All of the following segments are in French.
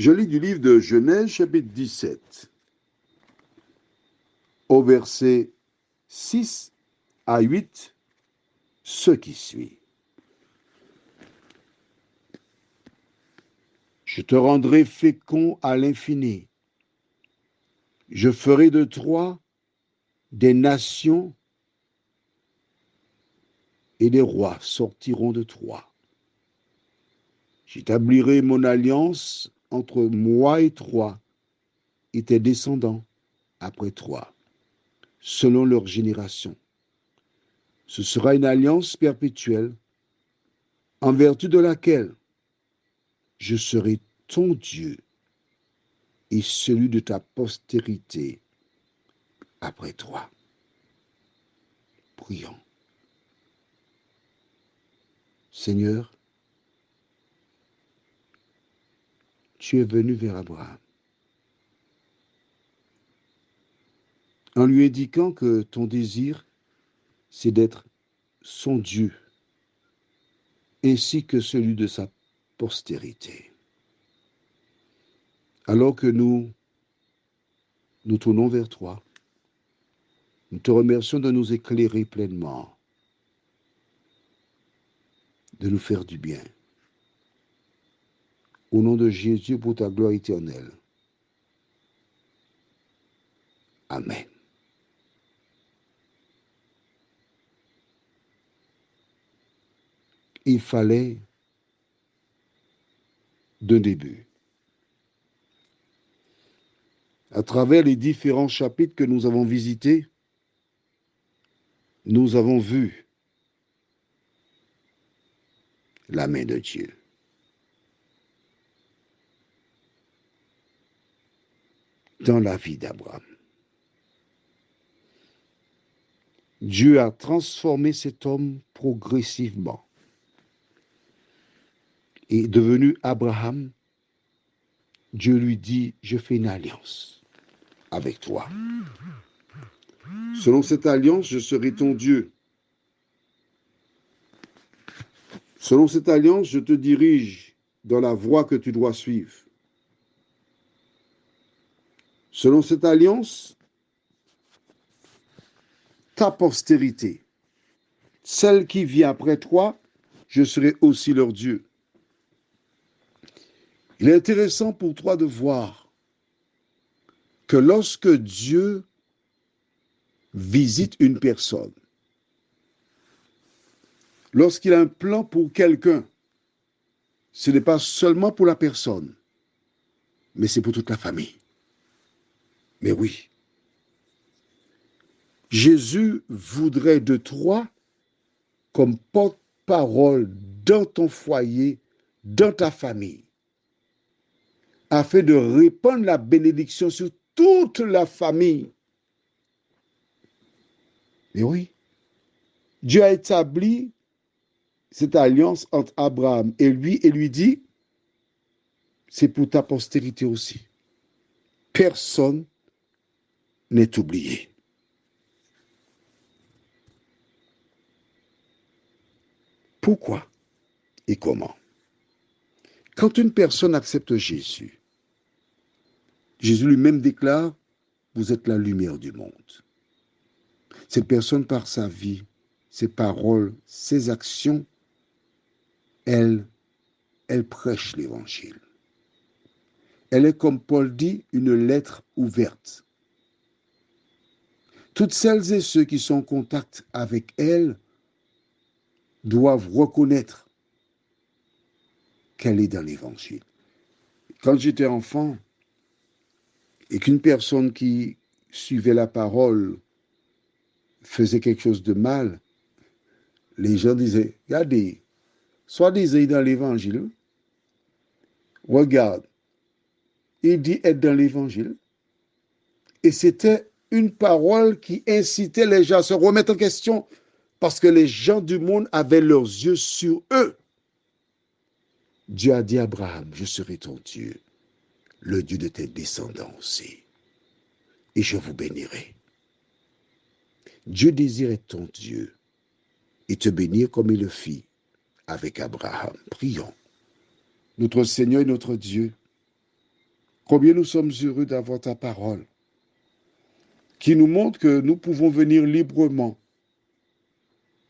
Je lis du livre de Genèse, chapitre 17, au verset 6 à 8, ce qui suit. Je te rendrai fécond à l'infini. Je ferai de toi des nations et des rois sortiront de toi. J'établirai mon alliance entre moi et toi et tes descendants après toi, selon leur génération. Ce sera une alliance perpétuelle en vertu de laquelle je serai ton Dieu et celui de ta postérité après toi. Prions. Seigneur, tu es venu vers Abraham en lui indiquant que ton désir, c'est d'être son Dieu, ainsi que celui de sa postérité. Alors que nous tournons vers toi, nous te remercions de nous éclairer pleinement, de nous faire du bien. Au nom de Jésus, pour ta gloire éternelle. Amen. Il fallait d'un début. À travers les différents chapitres que nous avons visités, nous avons vu la main de Dieu. Dans la vie d'Abraham. Dieu a transformé cet homme progressivement. Et devenu Abraham, Dieu lui dit, je fais une alliance avec toi. Selon cette alliance, je serai ton Dieu. Selon cette alliance, je te dirige dans la voie que tu dois suivre. Selon cette alliance, ta postérité, celle qui vient après toi, je serai aussi leur Dieu. Il est intéressant pour toi de voir que lorsque Dieu visite une personne, lorsqu'il a un plan pour quelqu'un, ce n'est pas seulement pour la personne, mais c'est pour toute la famille. Mais oui, Jésus voudrait de toi comme porte-parole dans ton foyer, dans ta famille, afin de répandre la bénédiction sur toute la famille. Mais oui, Dieu a établi cette alliance entre Abraham et lui dit, c'est pour ta postérité aussi. Personne n'est oublié. Pourquoi et comment? Quand une personne accepte Jésus, Jésus lui-même déclare, vous êtes la lumière du monde. Cette personne, par sa vie, ses paroles, ses actions, elle prêche l'évangile. Elle est, comme Paul dit, une lettre ouverte. Toutes celles et ceux qui sont en contact avec elle doivent reconnaître qu'elle est dans l'évangile. Quand j'étais enfant, et qu'une personne qui suivait la parole faisait quelque chose de mal, les gens disaient, regardez, soi-disant dans l'évangile, regarde, il dit être dans l'évangile, et c'était une parole qui incitait les gens à se remettre en question, parce que les gens du monde avaient leurs yeux sur eux. Dieu a dit à Abraham, je serai ton Dieu, le Dieu de tes descendants aussi, et je vous bénirai. Dieu désirait ton Dieu et te bénir comme il le fit avec Abraham. Prions. Notre Seigneur et notre Dieu, Combien nous sommes heureux d'avoir ta parole qui nous montre que nous pouvons venir librement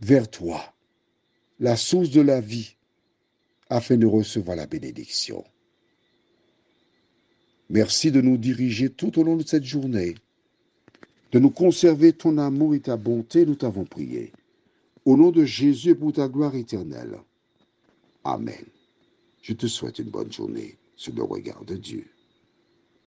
vers toi, la source de la vie, afin de recevoir la bénédiction. Merci de nous diriger tout au long de cette journée, de nous conserver ton amour et ta bonté, nous t'avons prié. Au nom de Jésus et pour ta gloire éternelle. Amen. Je te souhaite une bonne journée sous le regard de Dieu.